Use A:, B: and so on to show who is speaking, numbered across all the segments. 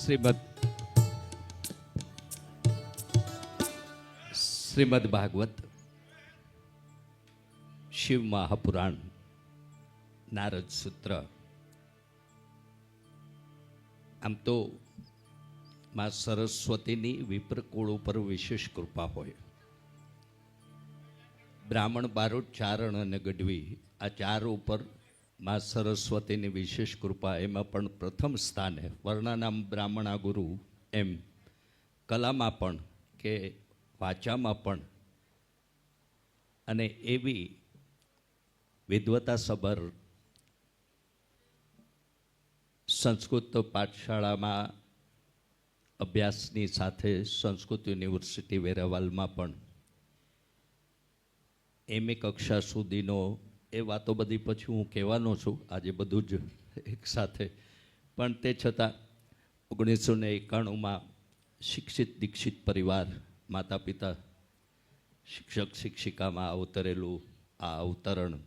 A: શ્રીમદ ભાગવત શિવ મહાપુરાણ નારદ સૂત્ર. આમ તો માં સરસ્વતીની વિપ્રકુળ ઉપર વિશેષ કૃપા હોય. બ્રાહ્મણ, બારોટ, ચારણ અને ગઢવી આ ચાર ઉપર માં સરસ્વતીની વિશેષ કૃપા. એમાં પણ પ્રથમ સ્થાને વર્ણનામ બ્રાહ્મણા ગુરુ, એમ કલામાં પણ કે વાચામાં પણ, અને એવી વિદ્વતાસભર સંસ્કૃત પાઠશાળામાં અભ્યાસની સાથે સંસ્કૃત યુનિવર્સિટી વેરાવળમાં પણ એમએ કક્ષા સુધીનો, એ વાતો બધી પછી હું કહેવાનો છું આજે બધું જ એક સાથે. પણ તે છતાં 1991માં શિક્ષિત દીક્ષિત પરિવાર, માતા પિતા, શિક્ષક શિક્ષિકામાં અવતરેલું આ અવતરણ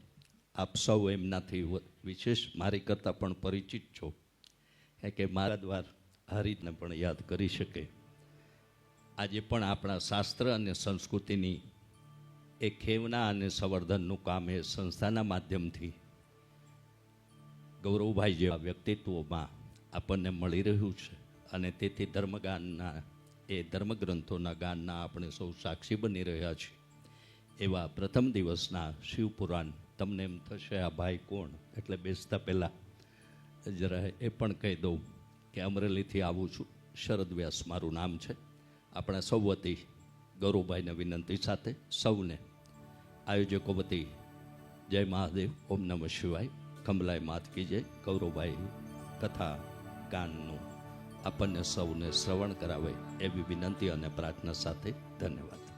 A: આપ સૌ એમનાથી વિશેષ મારી કરતાં પણ પરિચિત છો, કે મારા દ્વારા આ રીતને પણ યાદ કરી શકે. આજે પણ આપણા શાસ્ત્ર અને સંસ્કૃતિની એ ખેવના અને સંવર્ધનનું કામ એ સંસ્થાના માધ્યમથી ગૌરવભાઈ જેવા વ્યક્તિત્વોમાં આપણને મળી રહ્યું છે. અને તેથી ધર્મગાનના, એ ધર્મગ્રંથોના ગાનના આપણે સૌ સાક્ષી બની રહ્યા છીએ. એવા પ્રથમ દિવસના શિવપુરાણ. તમને એમ થશે આ ભાઈ કોણ, એટલે બેસતા પહેલાં જરા એ પણ કહી દઉં કે અમરેલીથી આવું છું. શરદ વ્યાસ મારું નામ છે. આપણા સૌ વતી ગૌરવભાઈને વિનંતી સાથે સૌને આયોજકો વતી જય મહાદેવ, ઓમ નમઃ શિવાય, કમલાય માત કી જય. ગૌરવભાઈ કથા ગાનનું આપણને સૌને શ્રવણ કરાવે એવી વિનંતી અને પ્રાર્થના સાથે ધન્યવાદ.